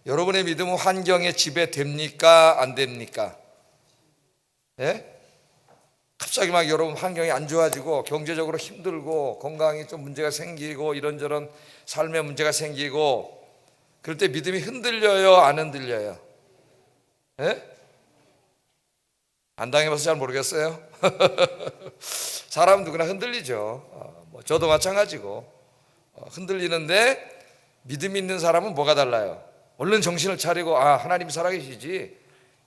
여러분의 믿음은 환경에 지배됩니까? 안 됩니까? 예? 갑자기 막 여러분 환경이 안 좋아지고 경제적으로 힘들고 건강이 좀 문제가 생기고 이런저런 삶에 문제가 생기고 그럴 때 믿음이 흔들려요? 안 흔들려요? 예? 안 당해봐서 잘 모르겠어요. 사람은 누구나 흔들리죠. 저도 마찬가지고 흔들리는데 믿음 있는 사람은 뭐가 달라요? 얼른 정신을 차리고 하나님 살아계시지,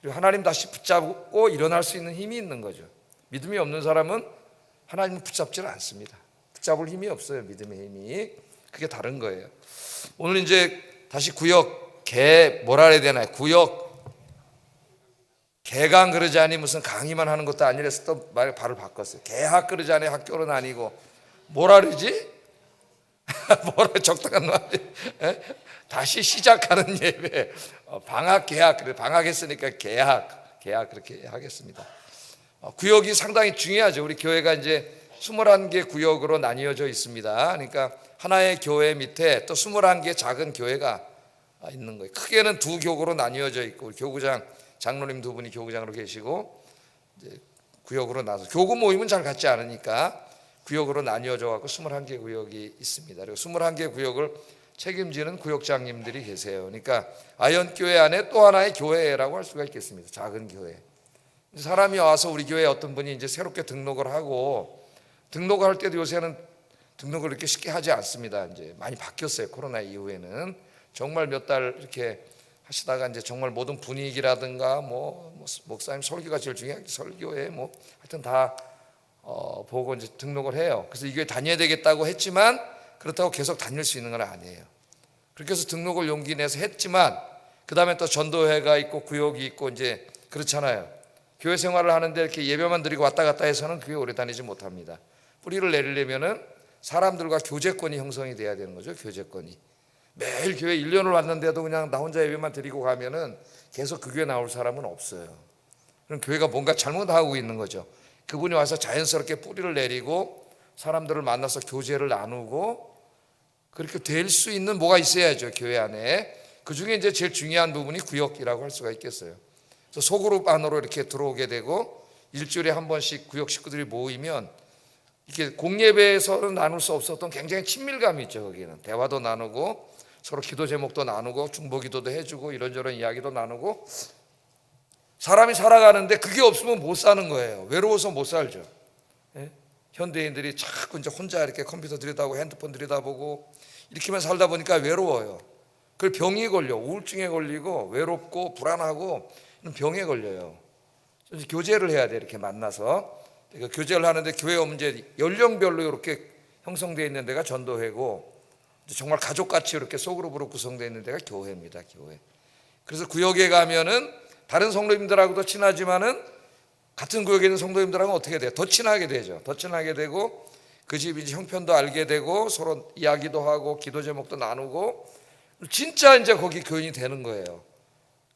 그리고 하나님 다시 붙잡고 일어날 수 있는 힘이 있는 거죠. 믿음이 없는 사람은 하나님을 붙잡지를 않습니다. 붙잡을 힘이 없어요. 믿음의 힘이. 그게 다른 거예요. 오늘 이제 다시 구역 뭐라 해야 되나요? 구역 개강 그러지 않니 무슨 강의만 하는 것도 아니라서 또 발을 바꿨어요. 개학 그러지 않니 학교는 아니고 뭐라 그러지? 뭐라 적당한 말이 다시 시작하는 예배, 방학 개학. 그래, 방학했으니까 개학 그렇게 하겠습니다. 구역이 상당히 중요하죠. 우리 교회가 이제 21개 구역으로 나뉘어져 있습니다. 그러니까 하나의 교회 밑에 또 21개 작은 교회가 있는 거예요. 크게는 두 교구로 나뉘어져 있고 우리 교구장 장로님 두 분이 교구장으로 계시고 이제 구역으로 나눠서 교구 모임은 잘 같지 않으니까 구역으로 나뉘어져 갖고 21개 구역이 있습니다. 그리고 21개 구역을 책임지는 구역장님들이 계세요. 그러니까 아현교회 안에 또 하나의 교회라고 할 수가 있겠습니다. 작은 교회. 사람이 와서 우리 교회에 어떤 분이 이제 새롭게 등록을 하고 등록을 할 때도 요새는 등록을 이렇게 쉽게 하지 않습니다. 이제 많이 바뀌었어요. 코로나 이후에는 정말 몇 달 이렇게 하시다가 이제 정말 모든 분위기라든가 목사님 설교가 제일 중요하게 설교에 하여튼 다 보고 이제 등록을 해요. 그래서 이 교회 다녀야 되겠다고 했지만 그렇다고 계속 다닐 수 있는 건 아니에요. 그렇게 해서 등록을 용기 내서 했지만 그 다음에 또 전도회가 있고 구역이 있고 이제 그렇잖아요. 교회 생활을 하는데 이렇게 예배만 드리고 왔다 갔다 해서는 교회 오래 다니지 못합니다. 뿌리를 내리려면은 사람들과 교제권이 형성이 돼야 되는 거죠. 교제권이. 매일 교회 1년을 왔는데도 그냥 나 혼자 예배만 드리고 가면은 계속 그 교회 나올 사람은 없어요. 그럼 교회가 뭔가 잘못하고 있는 거죠. 그분이 와서 자연스럽게 뿌리를 내리고 사람들을 만나서 교제를 나누고 그렇게 될 수 있는 뭐가 있어야죠. 교회 안에. 그 중에 이제 제일 중요한 부분이 구역이라고 할 수가 있겠어요. 그래서 소그룹 안으로 이렇게 들어오게 되고 일주일에 한 번씩 구역 식구들이 모이면 이렇게 공예배에서는 나눌 수 없었던 굉장히 친밀감이 있죠. 거기는 대화도 나누고 서로 기도 제목도 나누고 중보기도도 해주고 이런저런 이야기도 나누고 사람이 살아가는데 그게 없으면 못 사는 거예요. 외로워서 못 살죠. 예? 현대인들이 자꾸 이제 혼자 이렇게 컴퓨터 들여다보고 핸드폰 들여다보고 이렇게만 살다 보니까 외로워요. 그 병이 걸려. 우울증에 걸리고 외롭고 불안하고 병에 걸려요. 그래서 교제를 해야 돼. 이렇게 만나서 교제를 하는데 교회 오면 이제 연령별로 이렇게 형성되어 있는 데가 전도회고 정말 가족같이 이렇게 소그룹으로 구성되어 있는 데가 교회입니다. 교회. 그래서 구역에 가면은 다른 성도님들하고도 친하지만은 같은 구역에 있는 성도님들하고는 어떻게 돼요? 더 친하게 되죠. 더 친하게 되고 그 집 이제 형편도 알게 되고 서로 이야기도 하고 기도 제목도 나누고 진짜 이제 거기 교인이 되는 거예요.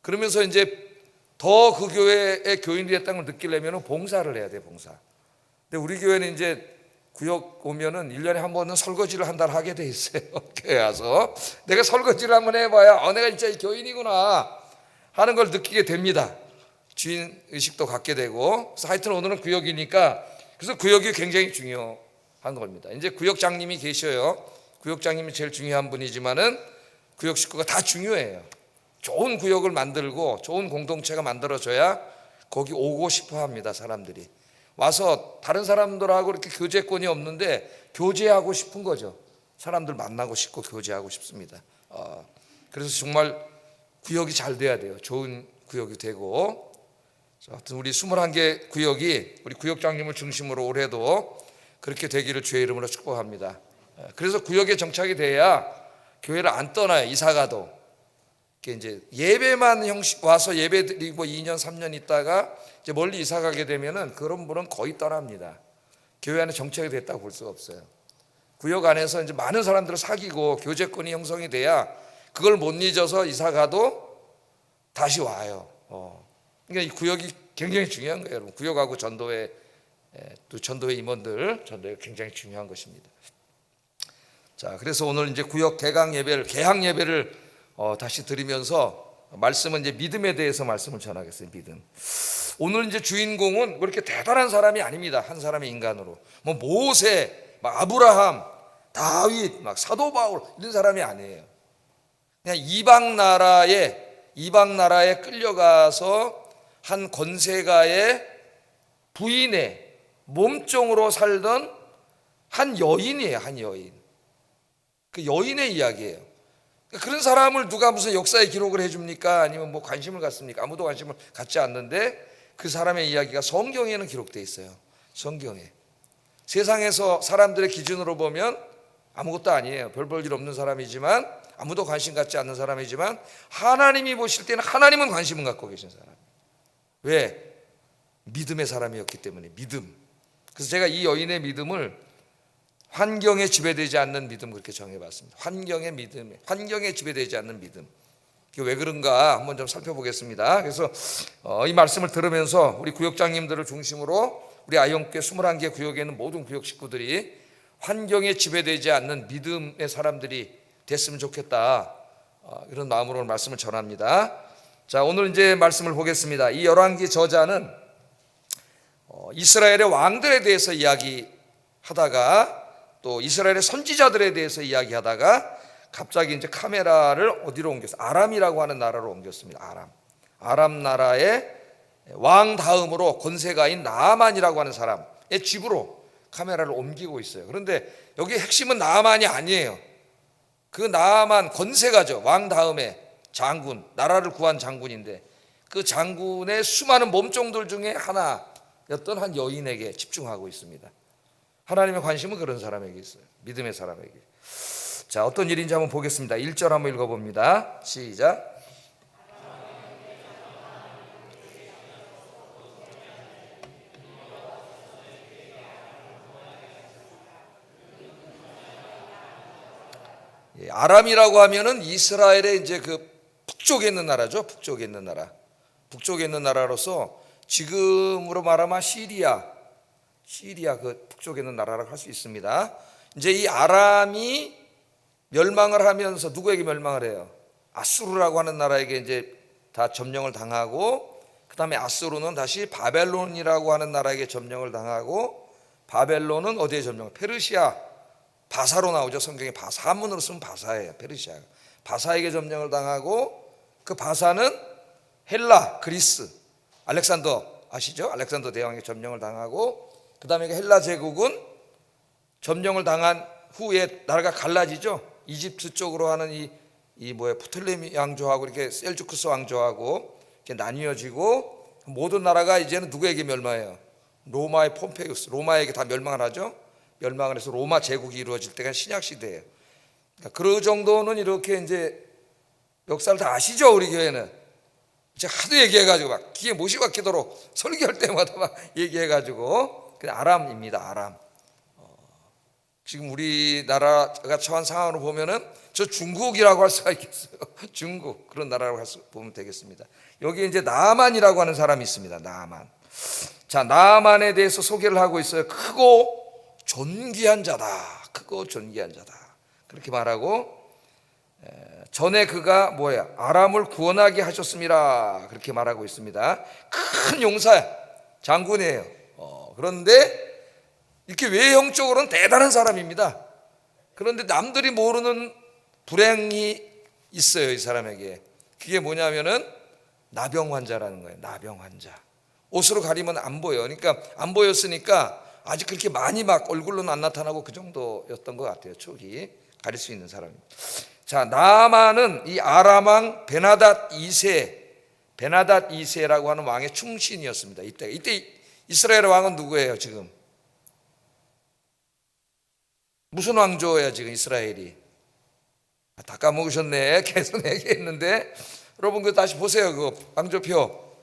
그러면서 이제 더 그 교회의 교인이 됐다는 걸 느끼려면 봉사를 해야 돼요. 봉사. 근데 우리 교회는 이제 구역 오면은 1년에 한 번은 설거지를 한 달 하게 돼 있어요. 교회 와서 내가 설거지를 한번 해봐야 내가 진짜 교인이구나 하는 걸 느끼게 됩니다. 주인 의식도 갖게 되고. 그래서 하여튼 오늘은 구역이니까 그래서 구역이 굉장히 중요한 겁니다. 이제 구역장님이 계셔요. 구역장님이 제일 중요한 분이지만은 구역 식구가 다 중요해요. 좋은 구역을 만들고 좋은 공동체가 만들어져야 거기 오고 싶어 합니다. 사람들이 와서 다른 사람들하고 이렇게 교제권이 없는데 교제하고 싶은 거죠. 사람들 만나고 싶고 교제하고 싶습니다. 그래서 정말 구역이 잘 돼야 돼요. 좋은 구역이 되고. 하여튼 우리 21개 구역이 우리 구역장님을 중심으로 올해도 그렇게 되기를 주의 이름으로 축복합니다. 그래서 구역에 정착이 돼야 교회를 안 떠나요. 이사가도 이제 예배만 형식 와서 예배 드리고 2년 3년 있다가 이제 멀리 이사 가게 되면은 그런 분은 거의 떠납니다. 교회 안에 정착이 됐다고 볼 수가 없어요. 구역 안에서 이제 많은 사람들을 사귀고 교제권이 형성이 돼야 그걸 못 잊어서 이사 가도 다시 와요. 그러니까 이 구역이 굉장히 중요한 거예요, 여러분. 구역하고 전도회, 또 전도회 임원들, 전도회 굉장히 중요한 것입니다. 자, 그래서 오늘 이제 구역 개학 예배를 다시 드리면서 말씀은 이제 믿음에 대해서 말씀을 전하겠어요. 믿음. 오늘 이제 주인공은 그렇게 대단한 사람이 아닙니다. 한 사람의 인간으로 뭐 모세, 막 아브라함, 다윗, 막 사도 바울 이런 사람이 아니에요. 그냥 이방 나라에 끌려가서 한 권세가의 부인의 몸종으로 살던 한 여인이에요. 한 여인. 그 여인의 이야기예요. 그런 사람을 누가 무슨 역사에 기록을 해줍니까? 아니면 뭐 관심을 갖습니까? 아무도 관심을 갖지 않는데 그 사람의 이야기가 성경에는 기록되어 있어요. 성경에. 세상에서 사람들의 기준으로 보면 아무것도 아니에요. 별 볼 일 없는 사람이지만, 아무도 관심 갖지 않는 사람이지만, 하나님이 보실 때는 하나님은 관심을 갖고 계신 사람. 왜? 믿음의 사람이었기 때문에. 믿음. 그래서 제가 이 여인의 믿음을 환경에 지배되지 않는 믿음 그렇게 정해봤습니다. 환경에 지배되지 않는 믿음. 왜 그런가 한번 좀 살펴보겠습니다. 그래서 이 말씀을 들으면서 우리 구역장님들을 중심으로 우리 아이영교회 21개 구역에 있는 모든 구역 식구들이 환경에 지배되지 않는 믿음의 사람들이 됐으면 좋겠다, 이런 마음으로 말씀을 전합니다. 자, 오늘 이제 말씀을 보겠습니다. 이 열왕기 저자는 이스라엘의 왕들에 대해서 이야기하다가 또 이스라엘의 선지자들에 대해서 이야기하다가 갑자기 이제 카메라를 어디로 옮겼어요? 아람이라고 하는 나라로 옮겼습니다. 아람 나라의 왕 다음으로 권세가인 나아만이라고 하는 사람의 집으로 카메라를 옮기고 있어요. 그런데 여기 핵심은 나아만이 아니에요. 그 나아만 권세가죠. 왕 다음에 장군, 나라를 구한 장군인데 그 장군의 수많은 몸종들 중에 하나였던 한 여인에게 집중하고 있습니다. 하나님의 관심은 그런 사람에게 있어요. 믿음의 사람에게. 자, 어떤 일인지 한번 보겠습니다. 1절 한번 읽어봅니다. 시작. 아람이라고 하면은 이스라엘의 이제 그 북쪽에 있는 나라죠. 북쪽에 있는 나라로서 지금으로 말하면 시리아 그 북쪽에 있는 나라라고 할 수 있습니다. 이제 이 아람이 멸망을 하면서 누구에게 멸망을 해요? 아수르라고 하는 나라에게 이제 다 점령을 당하고, 그 다음에 아수르는 다시 바벨론이라고 하는 나라에게 점령을 당하고, 바벨론은 어디에 점령을? 페르시아, 바사로 나오죠. 성경에 바사, 한문으로 쓰면 바사예요. 페르시아, 바사에게 점령을 당하고, 그 바사는 헬라, 그리스, 알렉산더 아시죠? 알렉산더 대왕에게 점령을 당하고, 그 다음에 헬라 제국은 점령을 당한 후에 나라가 갈라지죠. 이집트 쪽으로 하는 프톨레미 왕조하고 이렇게 셀주크스 왕조하고 이렇게 나뉘어지고, 모든 나라가 이제는 누구에게 멸망해요? 로마의 폼페이우스, 로마에게 다 멸망을 하죠. 멸망을 해서 로마 제국이 이루어질 때가 신약 시대예요. 그러니까 그 정도는 이렇게 이제 역사를 다 아시죠, 우리 교회는. 제가 하도 얘기해가지고 막 귀에 못이 박히도록 설교할 때마다 막 얘기해가지고, 그냥 아람입니다. 아람. 지금 우리나라가 처한 상황으로 보면은 저 중국이라고 할 수가 있겠어요. 중국, 그런 나라라고 보면 되겠습니다. 여기 이제 나아만이라고 하는 사람이 있습니다. 나아만. 자, 나아만에 대해서 소개를 하고 있어요. 크고 존귀한 자다. 그렇게 말하고, 전에 그가 아람을 구원하게 하셨습니다. 그렇게 말하고 있습니다. 큰 용사, 장군이에요. 그런데 이렇게 외형적으로는 대단한 사람입니다. 그런데 남들이 모르는 불행이 있어요, 이 사람에게. 그게 뭐냐면은 나병 환자라는 거예요. 나병 환자. 옷으로 가리면 안 보여. 그러니까 안 보였으니까 아직 그렇게 많이 막 얼굴로는 안 나타나고 그 정도였던 것 같아요. 초기 가릴 수 있는 사람이. 자, 나아만은 이 아람 왕 베나닷 2세라고 하는 왕의 충신이었습니다. 이때 이스라엘 왕은 누구예요, 지금? 무슨 왕조예요, 지금 이스라엘이? 다 까먹으셨네. 계속 얘기했는데. 여러분, 그 다시 보세요, 그 왕조표.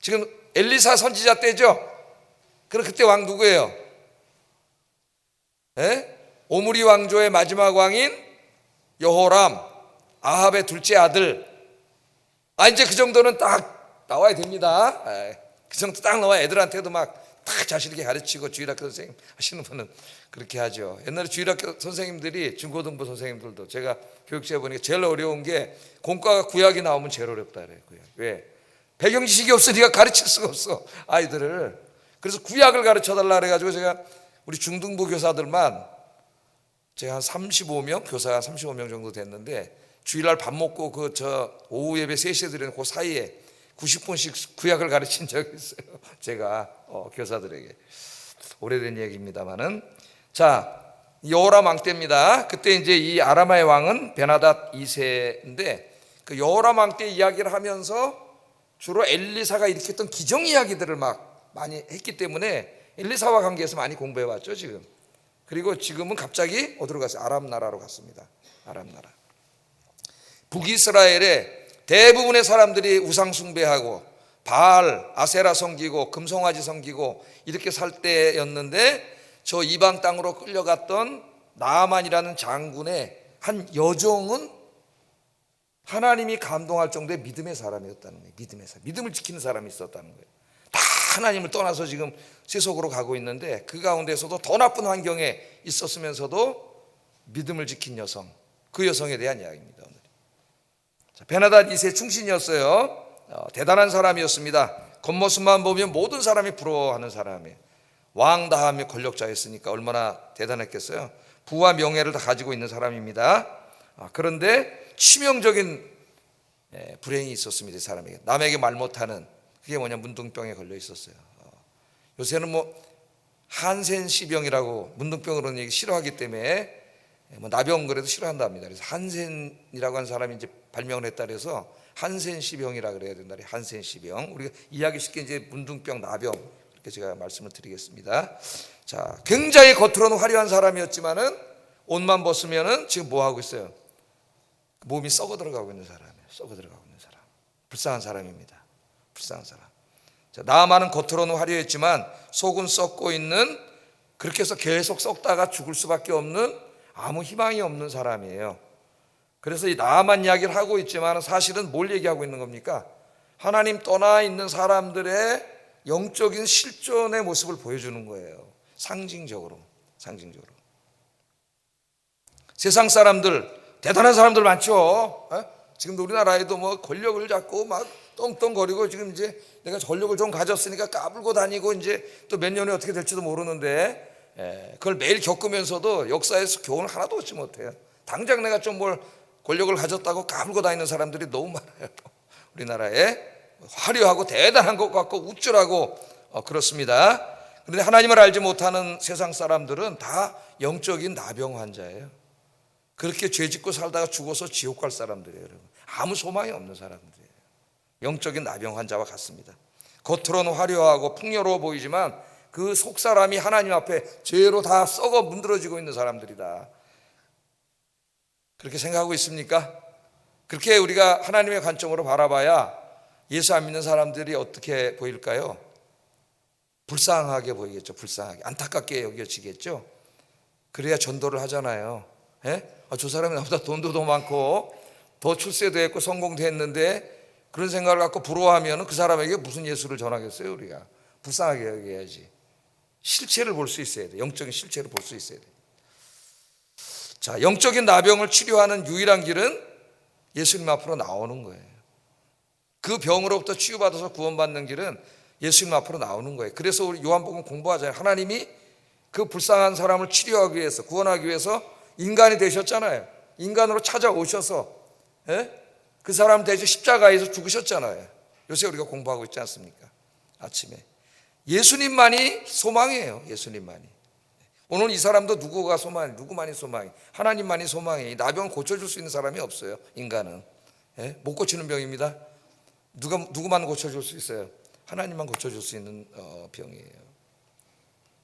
지금 엘리사 선지자 때죠? 그럼 그때 왕 누구예요? 오므리 왕조의 마지막 왕인 여호람, 아합의 둘째 아들. 이제 그 정도는 딱 나와야 됩니다. 그 정도 딱 나와야 애들한테도 막 다 자신에게 가르치고 주일학교 선생님 하시는 분은 그렇게 하죠. 옛날에 주일학교 선생님들이 중고등부 선생님들도 제가 교육시에 보니까 제일 어려운 게 공과가 구약이 나오면 제일 어렵다 그래요. 구약. 왜? 배경 지식이 없으니까 가르칠 수가 없어 아이들을. 그래서 구약을 가르쳐 달라 그래가지고 제가 우리 중등부 교사들만 제가 한 35명 교사가 35명 정도 됐는데 주일날 밥 먹고 그 저 오후 예배 3시에 드리는 그 사이에 90분씩 구약을 가르친 적이 있어요. 제가 교사들에게. 오래된 얘기입니다만은. 자, 여호람 왕 때입니다. 그때 이제 이 아라마의 왕은 베나닷 2세인데 그 여호람 왕 때 이야기를 하면서 주로 엘리사가 일으켰던 기정 이야기들을 막 많이 했기 때문에 엘리사와 관계에서 많이 공부해 왔죠 지금. 그리고 지금은 갑자기 어디로 갔어요? 아람 나라로 갔습니다. 아람 나라. 북이스라엘에 대부분의 사람들이 우상 숭배하고 바알, 아세라 섬기고 금송아지 섬기고 이렇게 살 때였는데 저 이방 땅으로 끌려갔던 나아만이라는 장군의 한 여종은 하나님이 감동할 정도의 믿음의 사람이었다는 거예요. 믿음의 사람, 믿음을 지키는 사람이 있었다는 거예요. 다 하나님을 떠나서 지금 세속으로 가고 있는데 그 가운데서도 더 나쁜 환경에 있었으면서도 믿음을 지킨 여성, 그 여성에 대한 이야기입니다. 오늘. 베나닷 2세 충신이었어요. 대단한 사람이었습니다. 겉모습만 보면 모든 사람이 부러워하는 사람이에요. 왕 다음에 권력자였으니까 얼마나 대단했겠어요. 부와 명예를 다 가지고 있는 사람입니다. 그런데 치명적인 불행이 있었습니다. 이 사람에게. 남에게 말 못하는, 그게 뭐냐, 문둥병에 걸려 있었어요. 요새는 뭐 한센시병이라고 문둥병으로는 얘기 싫어하기 때문에 뭐 나병 그래도 싫어한답니다. 그래서 한센이라고 하는 사람이 이제 발명을 했다 그래서 한센시병이라 그래야 된다. 한센시병. 우리가 이야기 쉽게 이제 문둥병, 나병 이렇게 제가 말씀을 드리겠습니다. 자, 굉장히 겉으로는 화려한 사람이었지만은 옷만 벗으면은 지금 뭐 하고 있어요? 몸이 썩어 들어가고 있는 사람이에요. 썩어 들어가고 있는 사람. 불쌍한 사람입니다. 불쌍한 사람. 자, 나아만은 겉으로는 화려했지만 속은 썩고 있는, 그렇게 해서 계속 썩다가 죽을 수밖에 없는 아무 희망이 없는 사람이에요. 그래서 이 나아만 이야기를 하고 있지만 사실은 뭘 얘기하고 있는 겁니까? 하나님 떠나 있는 사람들의 영적인 실존의 모습을 보여주는 거예요. 상징적으로. 세상 사람들, 대단한 사람들 많죠. 지금도 우리나라에도 뭐 권력을 잡고 막 떵떵거리고 지금 이제 내가 권력을 좀 가졌으니까 까불고 다니고 이제 또 몇 년에 어떻게 될지도 모르는데 그걸 매일 겪으면서도 역사에서 교훈을 하나도 얻지 못해요. 당장 내가 좀 뭘 권력을 가졌다고 까불고 다니는 사람들이 너무 많아요. 우리나라에 화려하고 대단한 것 같고 우쭐하고 그렇습니다. 그런데 하나님을 알지 못하는 세상 사람들은 다 영적인 나병 환자예요. 그렇게 죄 짓고 살다가 죽어서 지옥 갈 사람들이에요. 여러분. 아무 소망이 없는 사람들이에요. 영적인 나병 환자와 같습니다. 겉으로는 화려하고 풍요로워 보이지만 그 속사람이 하나님 앞에 죄로 다 썩어 문드러지고 있는 사람들이다. 그렇게 생각하고 있습니까? 그렇게 우리가 하나님의 관점으로 바라봐야 예수 안 믿는 사람들이 어떻게 보일까요? 불쌍하게 보이겠죠. 불쌍하게, 안타깝게 여겨지겠죠. 그래야 전도를 하잖아요. 저 사람이 나보다 돈도 더 많고 더 출세도 했고 성공도 했는데 그런 생각을 갖고 부러워하면 그 사람에게 무슨 예수를 전하겠어요? 우리가 불쌍하게 여겨야지. 실체를 볼 수 있어야 돼. 영적인 실체를 볼 수 있어야 돼. 자, 영적인 나병을 치료하는 유일한 길은 예수님 앞으로 나오는 거예요. 그 병으로부터 치유받아서 구원받는 길은 예수님 앞으로 나오는 거예요. 그래서 우리 요한복음 공부하잖아요. 하나님이 그 불쌍한 사람을 치료하기 위해서, 구원하기 위해서 인간이 되셨잖아요. 인간으로 찾아오셔서 그 사람 대신 십자가에서 죽으셨잖아요. 요새 우리가 공부하고 있지 않습니까? 아침에. 예수님만이 소망이에요. 예수님만이. 오늘 이 사람도 누구가 소망이, 누구만이 소망이? 하나님만이 소망이. 나병을 고쳐줄 수 있는 사람이 없어요. 인간은. 못 고치는 병입니다. 누구만 고쳐줄 수 있어요? 하나님만 고쳐줄 수 있는 병이에요.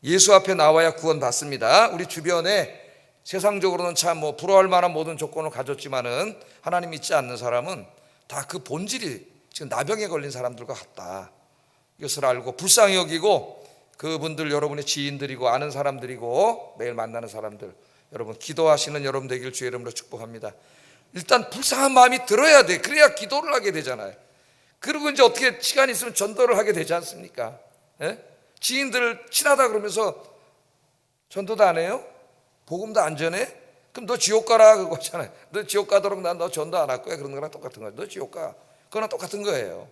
예수 앞에 나와야 구원받습니다. 우리 주변에 세상적으로는 참 뭐 부러워할 만한 모든 조건을 가졌지만은 하나님 믿지 않는 사람은 다 그 본질이 지금 나병에 걸린 사람들과 같다. 이것을 알고 불쌍히 여기고 그분들 여러분의 지인들이고 아는 사람들이고 매일 만나는 사람들, 여러분 기도하시는 여러분 되길 주의 이름으로 축복합니다. 일단 불쌍한 마음이 들어야 돼. 그래야 기도를 하게 되잖아요. 그리고 이제 어떻게 시간이 있으면 전도를 하게 되지 않습니까? 지인들 친하다 그러면서 전도도 안 해요? 복음도 안 전해? 그럼 너 지옥 가라 그거 있잖아요. 너 지옥 가도록 난 너 전도 안 할 거야. 그런 거랑 똑같은 거예요. 너 지옥 가. 그거랑 똑같은 거예요.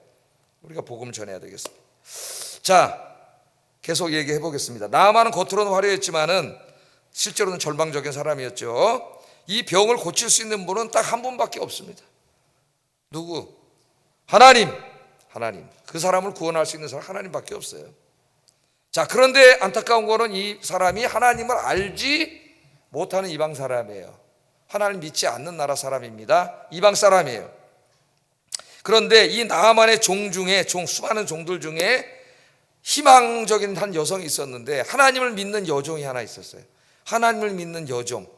우리가 복음을 전해야 되겠습니다. 자, 계속 얘기해 보겠습니다. 나아만은 겉으로는 화려했지만은 실제로는 절망적인 사람이었죠. 이 병을 고칠 수 있는 분은 딱 한 분밖에 없습니다. 누구? 하나님. 그 사람을 구원할 수 있는 사람 하나님밖에 없어요. 자, 그런데 안타까운 거는 이 사람이 하나님을 알지 못하는 이방 사람이에요. 하나님 믿지 않는 나라 사람입니다. 이방 사람이에요. 그런데 이 나아만의 종 중에, 수많은 종들 중에 희망적인 한 여성이 있었는데 하나님을 믿는 여종이 하나 있었어요. 하나님을 믿는 여종.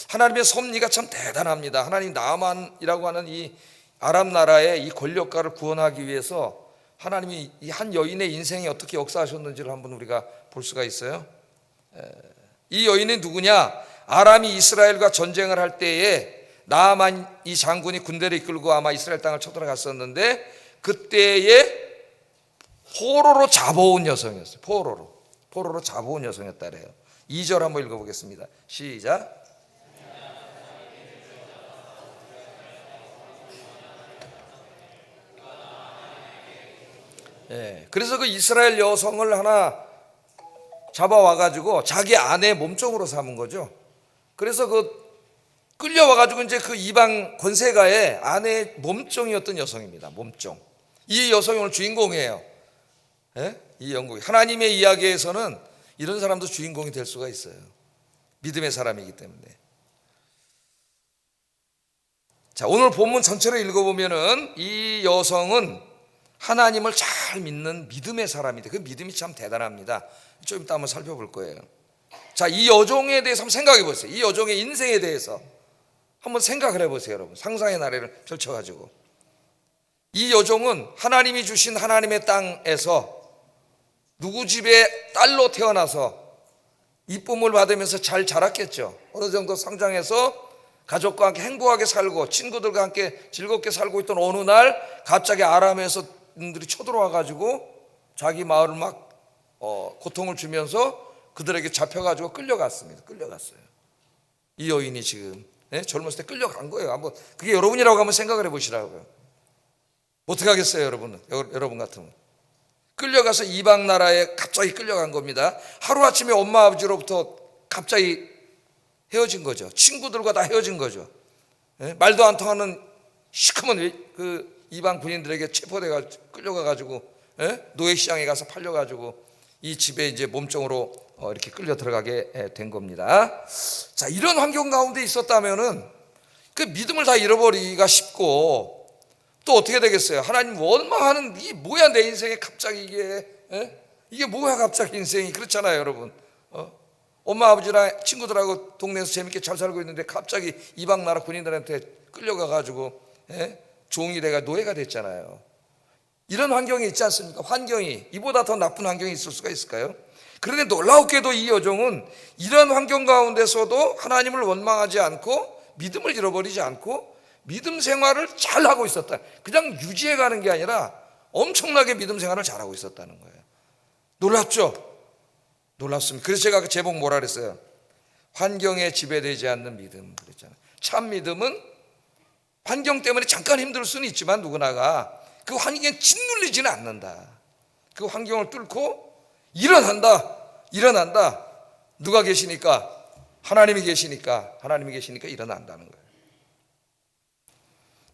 하나님의 섭리가 참 대단합니다. 하나님 나아만이라고 하는 이 아람 나라의 이 권력가를 구원하기 위해서 하나님이 이 한 여인의 인생에 어떻게 역사하셨는지를 한번 우리가 볼 수가 있어요. 이 여인이 누구냐? 아람이 이스라엘과 전쟁을 할 때에 나아만 이 장군이 군대를 이끌고 아마 이스라엘 땅을 쳐들어갔었는데 그때에 포로로 잡아온 여성이었어요. 포로로 잡아온 여성이었다래요. 2절 한번 읽어보겠습니다. 시작. 그래서 그 이스라엘 여성을 하나 잡아와가지고 자기 아내 몸종으로 삼은 거죠. 그래서 그 끌려와가지고 이제 그 이방 권세가의 아내의 몸종이었던 여성입니다. 몸종. 이 여성이 오늘 주인공이에요. 이 영국이 하나님의 이야기에서는 이런 사람도 주인공이 될 수가 있어요. 믿음의 사람이기 때문에. 자, 오늘 본문 전체를 읽어보면은 이 여성은 하나님을 잘 믿는 믿음의 사람인데 그 믿음이 참 대단합니다. 좀 이따 한번 살펴볼 거예요. 자, 이 여종에 대해서 한번 생각해 보세요. 이 여종의 인생에 대해서 한번 생각을 해보세요, 여러분. 상상의 나래를 펼쳐가지고. 이 여종은 하나님이 주신 하나님의 땅에서 누구 집에 딸로 태어나서 이쁨을 받으면서 잘 자랐겠죠. 어느 정도 성장해서 가족과 함께 행복하게 살고 친구들과 함께 즐겁게 살고 있던 어느 날 갑자기 아람에서 들이 쳐들어와가지고 자기 마을을 막 고통을 주면서 그들에게 잡혀가지고 끌려갔습니다. 끌려갔어요. 이 여인이 지금 젊었을 때 끌려간 거예요. 한번 그게 여러분이라고 한번 생각을 해보시라고요. 어떻게 하겠어요, 여러분은? 여러분 같으면 끌려가서 이방 나라에 갑자기 끌려간 겁니다. 하루아침에 엄마 아버지로부터 갑자기 헤어진 거죠. 친구들과 다 헤어진 거죠. 말도 안 통하는 시커먼 그 이방 군인들에게 체포돼가지고 끌려가가지고 노예시장에 가서 팔려가지고 이 집에 이제 몸종으로 이렇게 끌려 들어가게 된 겁니다. 자, 이런 환경 가운데 있었다면은 그 믿음을 다 잃어버리기가 쉽고 또 어떻게 되겠어요? 하나님 원망하는 이게 뭐야 내 인생에 갑자기 이게 뭐야 갑자기 인생이 그렇잖아요, 여러분. 엄마 아버지랑 친구들하고 동네에서 재밌게 잘 살고 있는데 갑자기 이방 나라 군인들한테 끌려가가지고 종이 돼가 노예가 됐잖아요. 이런 환경이 있지 않습니까? 환경이 이보다 더 나쁜 환경이 있을 수가 있을까요? 그런데 놀라웠게도 이 여종은 이런 환경 가운데서도 하나님을 원망하지 않고 믿음을 잃어버리지 않고 믿음 생활을 잘하고 있었다. 그냥 유지해가는 게 아니라 엄청나게 믿음 생활을 잘하고 있었다는 거예요. 놀랍죠? 놀랍습니다. 그래서 제가 그 제목 뭐라 그랬어요? 환경에 지배되지 않는 믿음 그랬잖아요. 참 믿음은 환경 때문에 잠깐 힘들 수는 있지만 누구나가 그 환경에 짓눌리지는 않는다. 그 환경을 뚫고 일어난다. 누가 계시니까? 하나님이 계시니까 일어난다는 거예요.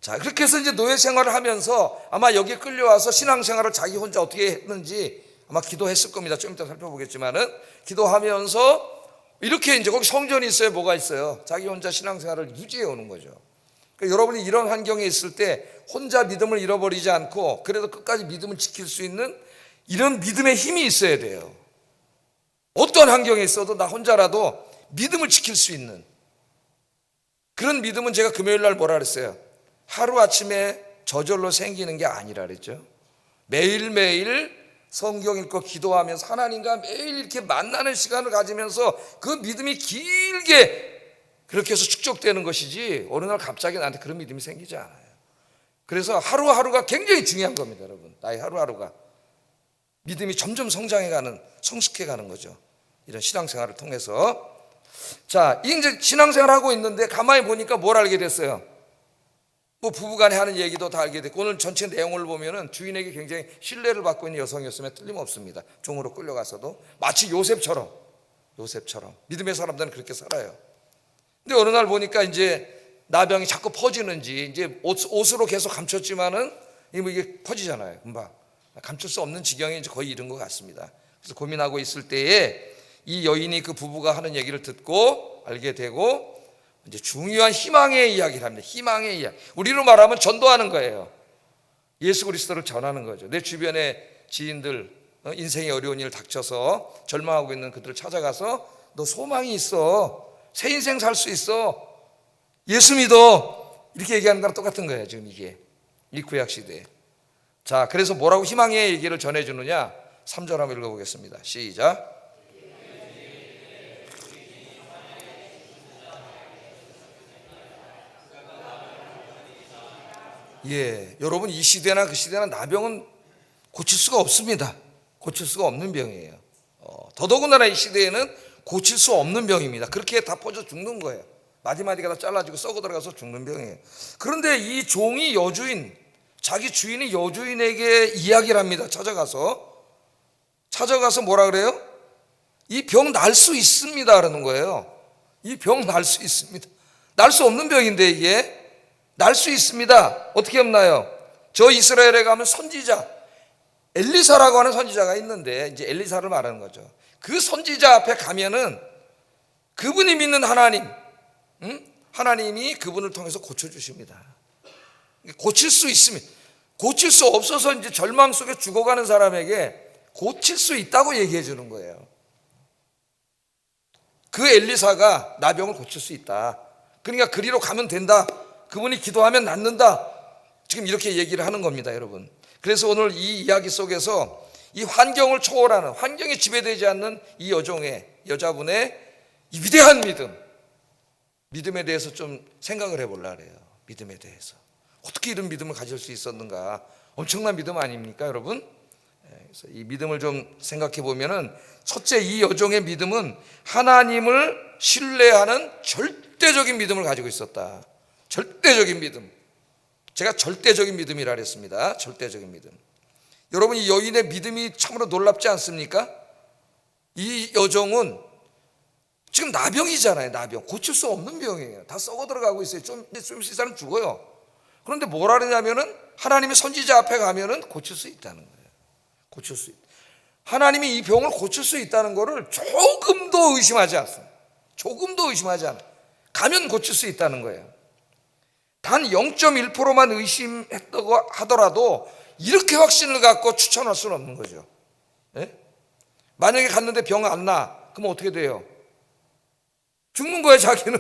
자, 그렇게 해서 이제 노예 생활을 하면서 아마 여기에 끌려와서 신앙생활을 자기 혼자 어떻게 했는지 아마 기도했을 겁니다. 좀 이따 살펴보겠지만은 기도하면서 이렇게 이제 거기 성전이 있어요. 뭐가 있어요? 자기 혼자 신앙생활을 유지해 오는 거죠. 그러니까 여러분이 이런 환경에 있을 때 혼자 믿음을 잃어버리지 않고 그래도 끝까지 믿음을 지킬 수 있는 이런 믿음의 힘이 있어야 돼요. 어떤 환경에 있어도 나 혼자라도 믿음을 지킬 수 있는 그런 믿음은 제가 금요일 날 뭐라 그랬어요? 하루아침에 저절로 생기는 게 아니라 그랬죠. 매일매일 성경 읽고 기도하면서 하나님과 매일 이렇게 만나는 시간을 가지면서 그 믿음이 길게 그렇게 해서 축적되는 것이지 어느 날 갑자기 나한테 그런 믿음이 생기지 않아요. 그래서 하루하루가 굉장히 중요한 겁니다, 여러분. 나의 하루하루가. 믿음이 점점 성장해가는, 성숙해가는 거죠. 이런 신앙생활을 통해서. 자, 이제 신앙생활을 하고 있는데 가만히 보니까 뭘 알게 됐어요? 뭐 부부간에 하는 얘기도 다 알게 됐고, 오늘 전체 내용을 보면은 주인에게 굉장히 신뢰를 받고 있는 여성이었으면 틀림없습니다. 종으로 끌려가서도 마치 요셉처럼 믿음의 사람들은 그렇게 살아요. 근데 어느 날 보니까 이제 나병이 자꾸 퍼지는지, 이제 옷으로 계속 감췄지만은 이게 퍼지잖아요. 금방 감출 수 없는 지경에 이제 거의 이른 것 같습니다. 그래서 고민하고 있을 때에 이 여인이 그 부부가 하는 얘기를 듣고 알게 되고, 이제 중요한 희망의 이야기를 합니다. 희망의 이야기. 우리로 말하면 전도하는 거예요. 예수 그리스도를 전하는 거죠. 내 주변의 지인들, 인생의 어려운 일 닥쳐서 절망하고 있는 그들을 찾아가서 너 소망이 있어, 새 인생 살 수 있어, 예수 믿어, 이렇게 얘기하는 거랑 똑같은 거예요. 지금 이게 이 구약 시대에. 자, 그래서 뭐라고 희망의 얘기를 전해주느냐, 3절 한번 읽어보겠습니다. 시작. 예, 여러분, 이 시대나 그 시대나 나병은 고칠 수가 없습니다. 고칠 수가 없는 병이에요. 더더군다나 이 시대에는 고칠 수 없는 병입니다. 그렇게 다 퍼져 죽는 거예요. 마디마디가 다 잘라지고 썩어 들어가서 죽는 병이에요. 그런데 이 종이 여주인, 자기 주인이 여주인에게 이야기를 합니다. 찾아가서 뭐라 그래요? 이 병 날 수 있습니다 그러는 거예요. 이 병 날 수 있습니다. 날 수 없는 병인데 이게 날 수 있습니다. 어떻게 없나요? 저 이스라엘에 가면 선지자 엘리사라고 하는 선지자가 있는데, 이제 엘리사를 말하는 거죠. 그 선지자 앞에 가면은 그분이 믿는 하나님, 하나님이 그분을 통해서 고쳐주십니다. 고칠 수 있습니다. 고칠 수 없어서 이제 절망 속에 죽어가는 사람에게 고칠 수 있다고 얘기해 주는 거예요. 그 엘리사가 나병을 고칠 수 있다. 그러니까 그리로 가면 된다. 그분이 기도하면 낫는다. 지금 이렇게 얘기를 하는 겁니다, 여러분. 그래서 오늘 이 이야기 속에서 이 환경을 초월하는, 환경에 지배되지 않는 이 여자분의 이 위대한 믿음에 대해서 좀 생각을 해보려고 해요. 믿음에 대해서 어떻게 이런 믿음을 가질 수 있었는가. 엄청난 믿음 아닙니까, 여러분? 그래서 이 믿음을 좀 생각해 보면은, 첫째, 이 여종의 믿음은 하나님을 신뢰하는 절대적인 믿음을 가지고 있었다. 절대적인 믿음. 제가 절대적인 믿음이라 그랬습니다. 절대적인 믿음. 여러분, 이 여인의 믿음이 참으로 놀랍지 않습니까? 이 여종은 지금 나병이잖아요. 나병. 고칠 수 없는 병이에요. 다 썩어 들어가고 있어요. 좀 있으면 죽어요. 그런데 뭐라 그러냐면은, 하나님의 선지자 앞에 가면은 고칠 수 있다는 거예요. 고칠 수 있다. 하나님이 이 병을 고칠 수 있다는 거를 조금도 의심하지 않습니다. 조금도 의심하지 않아요. 가면 고칠 수 있다는 거예요. 단 0.1%만 의심했다고 하더라도 이렇게 확신을 갖고 추천할 수는 없는 거죠. 예? 만약에 갔는데 병 안 나, 그럼 어떻게 돼요? 죽는 거예요. 자기는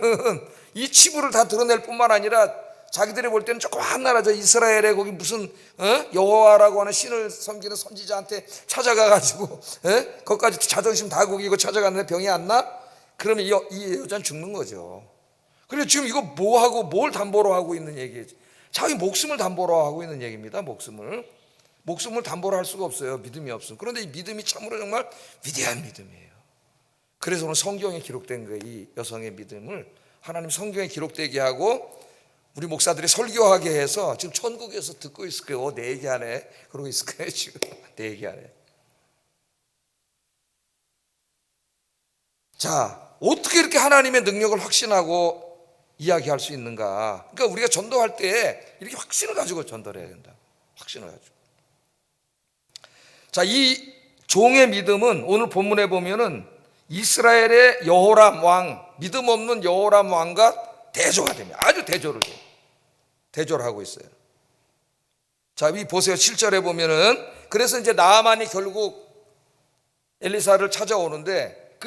이 치부를 다 드러낼 뿐만 아니라 자기들이 볼 때는 조그만 나라, 저 이스라엘에 거기 무슨 여호와라고 하는 신을 섬기는 선지자한테 찾아가 가지고 거기까지 자존심 다 구기고 찾아갔는데 병이 안 나? 그러면 이 여자는 죽는 거죠. 그리고 지금 이거 뭐하고 뭘 담보로 하고 있는 얘기예요? 자기 목숨을 담보로 하고 있는 얘기입니다. 목숨을 담보로 할 수가 없어요. 믿음이 없으면. 그런데 이 믿음이 참으로 정말 위대한 믿음이에요. 그래서 오늘 성경에 기록된 거예요. 이 여성의 믿음을 하나님 성경에 기록되게 하고 우리 목사들이 설교하게 해서 지금 천국에서 듣고 있을 거예요. 내 얘기하네. 그러고 있을 거예요. 지금 내 얘기하네. 자, 어떻게 이렇게 하나님의 능력을 확신하고 이야기할 수 있는가? 그러니까 우리가 전도할 때 이렇게 확신을 가지고 전도를 해야 된다. 확신을 가지고. 자, 이 종의 믿음은 오늘 본문에 보면은 이스라엘의 여호람 왕, 믿음 없는 여호람 왕과 대조가 됩니다. 아주 대조를 해요. 대조를 하고 있어요. 자, 이 보세요. 7절에 보면은, 그래서 이제 나아만이 결국 엘리사를 찾아오는데,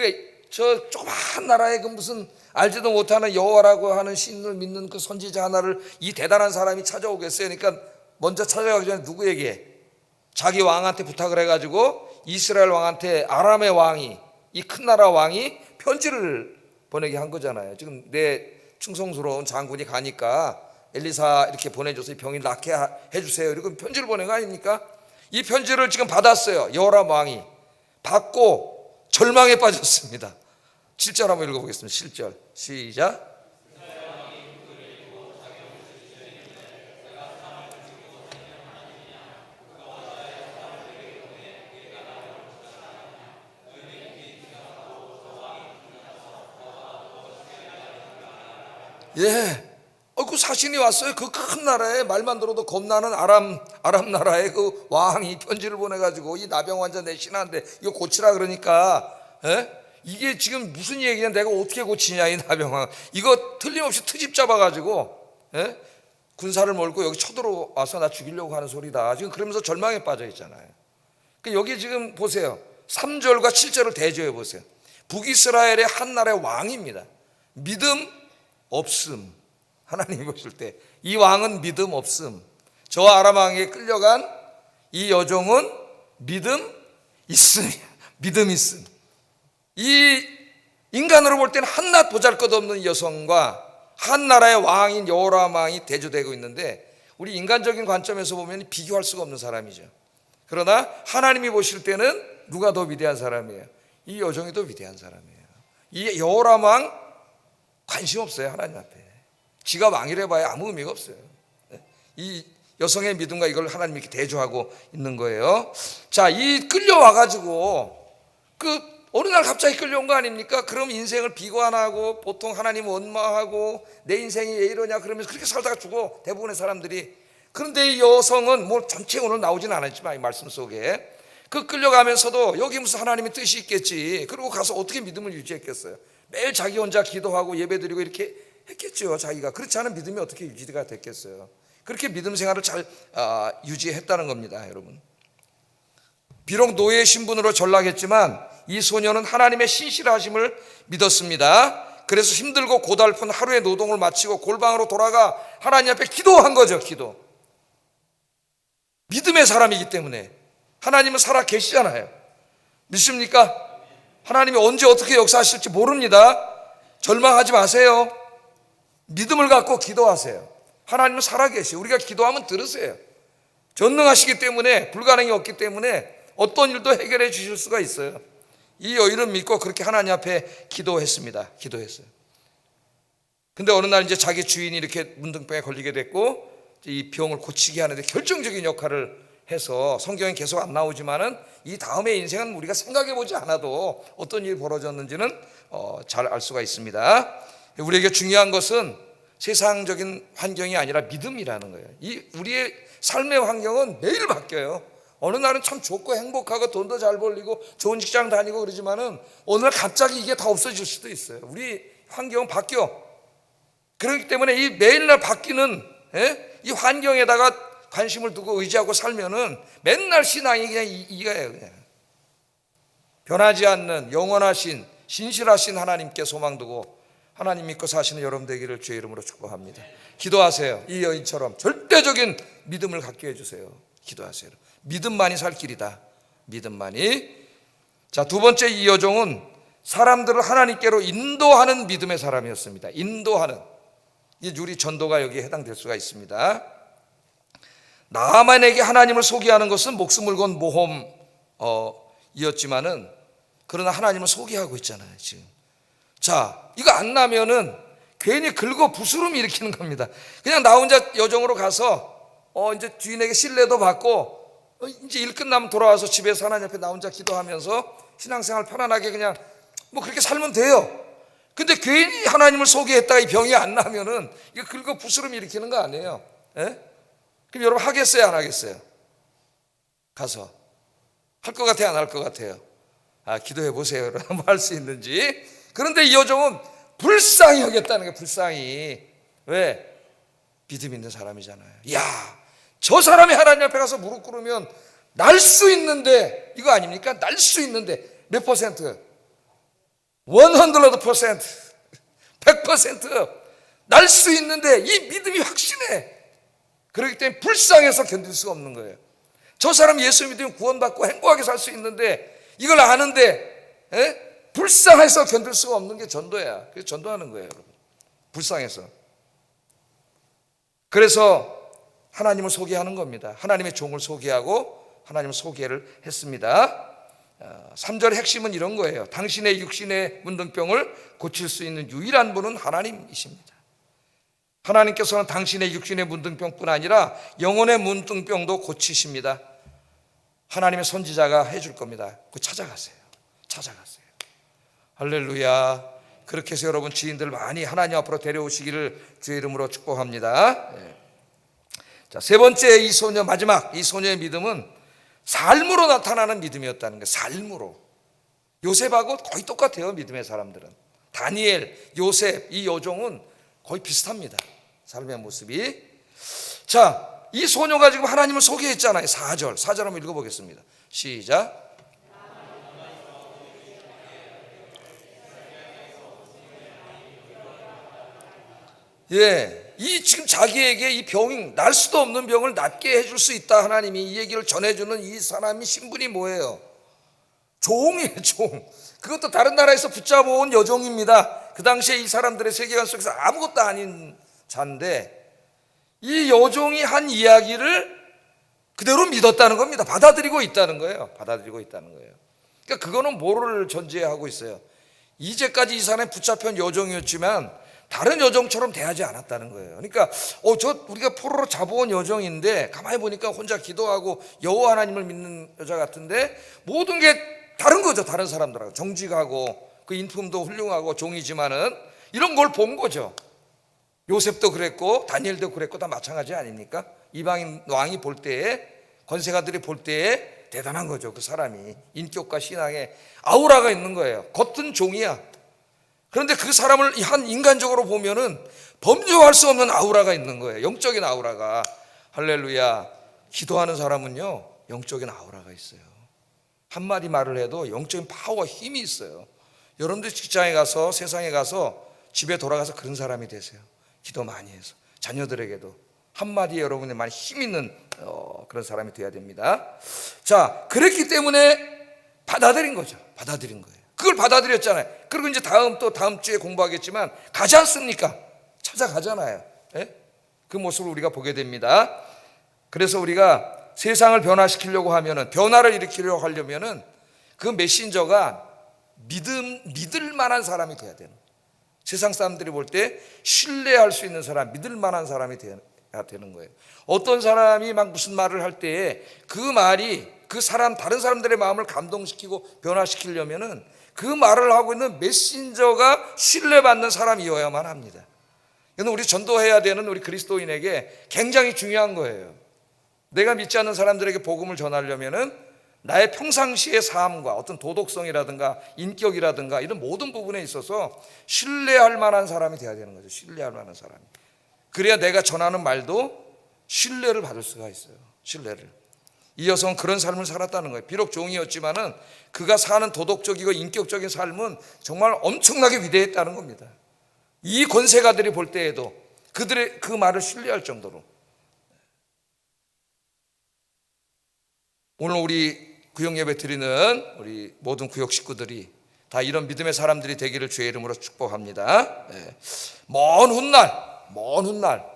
저 조그만 나라에 그 무슨 알지도 못하는 여호와라고 하는 신을 믿는 그 선지자 하나를 이 대단한 사람이 찾아오겠어요. 그러니까 먼저 찾아가기 전에 누구에게? 자기 왕한테 부탁을 해가지고 이스라엘 왕한테 아람의 왕이, 이 큰 나라 왕이 편지를 보내게 한 거잖아요. 지금 내 충성스러운 장군이 가니까 엘리사 이렇게 보내줘서 병이 낫게 해주세요. 이렇게 편지를 보낸 거 아닙니까? 이 편지를 지금 받았어요. 여호람 왕이 받고 절망에 빠졌습니다. 7절 한번 읽어보겠습니다. 7절 시작. 예, 그 사신이 왔어요. 그 큰 나라에 말만 들어도 겁나는 아람 나라에 그 왕이 편지를 보내가지고 이 나병 환자 내 신하인데 이거 고치라 그러니까, 예? 이게 지금 무슨 얘기냐? 내가 어떻게 고치냐 이 나병왕. 이거 틀림없이 트집 잡아가지고, 예? 군사를 몰고 여기 쳐들어와서 나 죽이려고 하는 소리다. 지금 그러면서 절망에 빠져 있잖아요. 그러니까 여기 지금 보세요. 3절과 7절을 대조해 보세요. 북이스라엘의 한 나라의 왕입니다. 믿음 없음. 하나님이 보실 때 이 왕은 믿음 없음. 저 아람 왕에게 끌려간 이 여종은 믿음 있음이야. 믿음 있음. 이 인간으로 볼 때는 한낱 보잘것없는 여성과 한 나라의 왕인 여호람 왕이 대조되고 있는데, 우리 인간적인 관점에서 보면 비교할 수가 없는 사람이죠. 그러나 하나님이 보실 때는 누가 더 위대한 사람이에요? 이 여종이 더 위대한 사람이에요. 이 여호람 왕 관심 없어요. 하나님 앞에 지가 왕이래 봐야 아무 의미가 없어요. 이 여성의 믿음과 이걸 하나님이 이렇게 대조하고 있는 거예요. 자, 이 끌려와가지고 어느 날 갑자기 끌려온 거 아닙니까? 그럼 인생을 비관하고 보통 하나님 원망하고 내 인생이 왜 이러냐 그러면서 그렇게 살다가 죽어, 대부분의 사람들이. 그런데 이 여성은 뭐 전체 오늘 나오지는 않았지만 이 말씀 속에 끌려가면서도 여기 무슨 하나님의 뜻이 있겠지. 그리고 가서 어떻게 믿음을 유지했겠어요? 매일 자기 혼자 기도하고 예배드리고 이렇게 했겠죠. 자기가 그렇지 않은 믿음이 어떻게 유지가 됐겠어요? 그렇게 믿음 생활을 잘 유지했다는 겁니다, 여러분. 비록 노예의 신분으로 전락했지만 이 소녀는 하나님의 신실하심을 믿었습니다. 그래서 힘들고 고달픈 하루의 노동을 마치고 골방으로 돌아가 하나님 앞에 기도한 거죠. 기도. 믿음의 사람이기 때문에. 하나님은 살아 계시잖아요. 믿습니까? 하나님이 언제 어떻게 역사하실지 모릅니다. 절망하지 마세요. 믿음을 갖고 기도하세요. 하나님은 살아계시. 우리가 기도하면 들으세요. 전능하시기 때문에, 불가능이 없기 때문에 어떤 일도 해결해 주실 수가 있어요. 이 여인은 믿고 그렇게 하나님 앞에 기도했습니다. 기도했어요. 근데 어느 날 이제 자기 주인이 이렇게 문둥병에 걸리게 됐고 이 병을 고치게 하는데 결정적인 역할을 해서, 성경에 계속 안 나오지만은 이 다음의 인생은 우리가 생각해 보지 않아도 어떤 일이 벌어졌는지는 잘 알 수가 있습니다. 우리에게 중요한 것은 세상적인 환경이 아니라 믿음이라는 거예요. 우리의 삶의 환경은 매일 바뀌어요. 어느 날은 참 좋고 행복하고 돈도 잘 벌리고 좋은 직장 다니고 그러지만은 어느 날 갑자기 이게 다 없어질 수도 있어요. 우리 환경은 바뀌어. 그렇기 때문에 이 매일날 바뀌는 이 환경에다가 관심을 두고 의지하고 살면은 맨날 신앙이 그냥 이거예요. 그냥 변하지 않는 영원하신 신실하신 하나님께 소망 두고 하나님 믿고 사시는 여러분 되기를 주의 이름으로 축복합니다. 기도하세요. 이 여인처럼 절대적인 믿음을 갖게 해주세요. 기도하세요. 믿음만이 살 길이다. 믿음만이. 자, 두 번째, 이 여종은 사람들을 하나님께로 인도하는 믿음의 사람이었습니다. 인도하는. 이 우리 전도가 여기에 해당될 수가 있습니다. 나만에게 하나님을 소개하는 것은 목숨을 건 모험이었지만은 그러나 하나님을 소개하고 있잖아요 지금. 자, 이거 안 나면은 괜히 긁어 부스럼 일으키는 겁니다. 그냥 나 혼자 여정으로 가서 이제 주인에게 신뢰도 받고 이제 일 끝나면 돌아와서 집에서 하나님 앞에 나 혼자 기도하면서 신앙생활 편안하게 그냥 뭐 그렇게 살면 돼요. 근데 괜히 하나님을 소개했다가 이 병이 안 나면은 이거 긁어 부스럼 일으키는 거 아니에요? 예? 그럼 여러분 하겠어요, 안 하겠어요? 가서 할 것 같아요, 안 할 것 같아요? 기도해 보세요. 한번 할 수 있는지. 그런데 이 여종은 불쌍히 여겼다는 거예요. 불쌍히. 왜? 믿음 있는 사람이잖아요. 야, 저 사람이 하나님 앞에 가서 무릎 꿇으면 날 수 있는데, 이거 아닙니까? 날 수 있는데 몇 퍼센트? 100%, 100% 날 수 있는데 이 믿음이 확신해. 그렇기 때문에 불쌍해서 견딜 수가 없는 거예요. 저 사람 예수 믿으면 구원받고 행복하게 살 수 있는데 이걸 아는데 불쌍해서 견딜 수가 없는 게 전도야. 그래서 전도하는 거예요, 여러분. 불쌍해서. 그래서 하나님을 소개하는 겁니다. 하나님의 종을 소개하고 하나님은 소개를 했습니다. 3절의 핵심은 이런 거예요. 당신의 육신의 문둥병을 고칠 수 있는 유일한 분은 하나님이십니다. 하나님께서는 당신의 육신의 문둥병뿐 아니라 영혼의 문둥병도 고치십니다. 하나님의 선지자가 해줄 겁니다. 그 찾아가세요. 할렐루야. 그렇게 해서 여러분 지인들 많이 하나님 앞으로 데려오시기를 주의 이름으로 축복합니다. 자, 세 번째 이 소녀, 마지막 이 소녀의 믿음은 삶으로 나타나는 믿음이었다는 거예요. 삶으로. 요셉하고 거의 똑같아요. 믿음의 사람들은. 다니엘, 요셉, 이 여종은 거의 비슷합니다. 삶의 모습이. 자, 이 소녀가 지금 하나님을 소개했잖아요. 4절 한번 읽어보겠습니다. 시작. 이 지금 자기에게 이 병이 날 수도 없는 병을 낫게 해줄 수 있다. 하나님이 이 얘기를 전해주는 이 사람이 신분이 뭐예요? 종이에요, 종. 그것도 다른 나라에서 붙잡아온 여종입니다. 그 당시에 이 사람들의 세계관 속에서 아무것도 아닌 자인데 이 여종이 한 이야기를 그대로 믿었다는 겁니다. 받아들이고 있다는 거예요. 그러니까 그거는 뭐를 전제하고 있어요? 이제까지 이 사람이 붙잡힌 여종이었지만 다른 여종처럼 대하지 않았다는 거예요. 그러니까 우리가 포로로 잡아온 여종인데 가만히 보니까 혼자 기도하고 여호와 하나님을 믿는 여자 같은데 모든 게 다른 거죠. 다른 사람들하고 정직하고 그 인품도 훌륭하고 종이지만은 이런 걸 본 거죠. 요셉도 그랬고 다니엘도 그랬고 다 마찬가지 아닙니까? 이방인 왕이 볼 때에, 권세가들이 볼 때에 대단한 거죠. 그 사람이 인격과 신앙에 아우라가 있는 거예요. 겉은 종이야. 그런데 그 사람을 한 인간적으로 보면은 범죄할 수 없는 아우라가 있는 거예요. 영적인 아우라가. 할렐루야. 기도하는 사람은요 영적인 아우라가 있어요. 한마디 말을 해도 영적인 파워와 힘이 있어요. 여러분들 직장에 가서, 세상에 가서, 집에 돌아가서 그런 사람이 되세요. 기도 많이 해서 자녀들에게도 한마디에 여러분의 많이 힘 있는 그런 사람이 돼야 됩니다. 자, 그랬기 때문에 받아들인 거죠. 그걸 받아들였잖아요. 그리고 이제 다음 주에 공부하겠지만 가지 않습니까? 찾아가잖아요. 그 모습을 우리가 보게 됩니다. 그래서 우리가 세상을 변화시키려고 하면은, 변화를 일으키려고 하려면은 그 메신저가 믿을 만한 사람이 돼야 되는 거예요. 세상 사람들이 볼 때 신뢰할 수 있는 사람, 믿을 만한 사람이 돼야 되는 거예요. 어떤 사람이 막 무슨 말을 할 때에 그 말이 다른 사람들의 마음을 감동시키고 변화시키려면은 그 말을 하고 있는 메신저가 신뢰받는 사람이어야만 합니다. 이건 우리 전도해야 되는 우리 그리스도인에게 굉장히 중요한 거예요. 내가 믿지 않는 사람들에게 복음을 전하려면은 나의 평상시의 삶과 어떤 도덕성이라든가 인격이라든가 이런 모든 부분에 있어서 신뢰할 만한 사람이 돼야 되는 거죠. 신뢰할 만한 사람이. 그래야 내가 전하는 말도 신뢰를 받을 수가 있어요. 신뢰를. 이 여성은 그런 삶을 살았다는 거예요. 비록 종이었지만은 그가 사는 도덕적이고 인격적인 삶은 정말 엄청나게 위대했다는 겁니다. 이 권세가들이 볼 때에도 그들의 그 말을 신뢰할 정도로. 오늘 우리 구역 예배 드리는 우리 모든 구역 식구들이 다 이런 믿음의 사람들이 되기를 주의 이름으로 축복합니다. 먼 훗날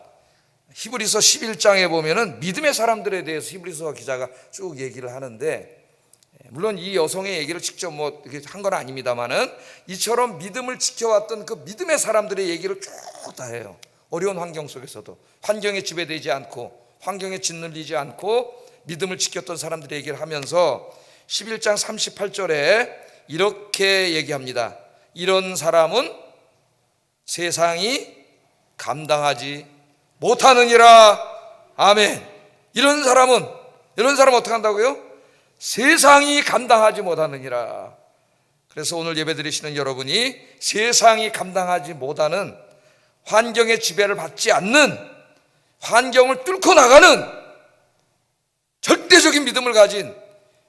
히브리서 11장에 보면은 믿음의 사람들에 대해서 히브리서 기자가 쭉 얘기를 하는데, 물론 이 여성의 얘기를 직접 한 건 아닙니다만은 이처럼 믿음을 지켜왔던 그 믿음의 사람들의 얘기를 쭉 다 해요. 어려운 환경 속에서도 환경에 지배되지 않고 환경에 짓눌리지 않고 믿음을 지켰던 사람들의 얘기를 하면서 11장 38절에 이렇게 얘기합니다. 이런 사람은 세상이 감당하지 못하느니라. 아멘. 이런 사람은 어떻게 한다고요? 세상이 감당하지 못하느니라. 그래서 오늘 예배 드리시는 여러분이 세상이 감당하지 못하는, 환경의 지배를 받지 않는, 환경을 뚫고 나가는 절대적인 믿음을 가진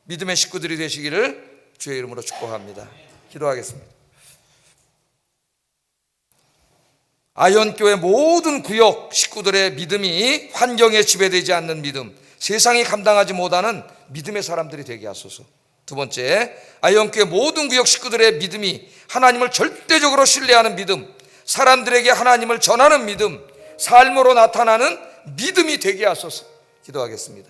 믿음의 식구들이 되시기를 주의 이름으로 축복합니다. 기도하겠습니다. 아현교회 모든 구역 식구들의 믿음이 환경에 지배되지 않는 믿음, 세상이 감당하지 못하는 믿음의 사람들이 되게 하소서. 두 번째, 아현교회 모든 구역 식구들의 믿음이 하나님을 절대적으로 신뢰하는 믿음, 사람들에게 하나님을 전하는 믿음, 삶으로 나타나는 믿음이 되게 하소서. 기도하겠습니다.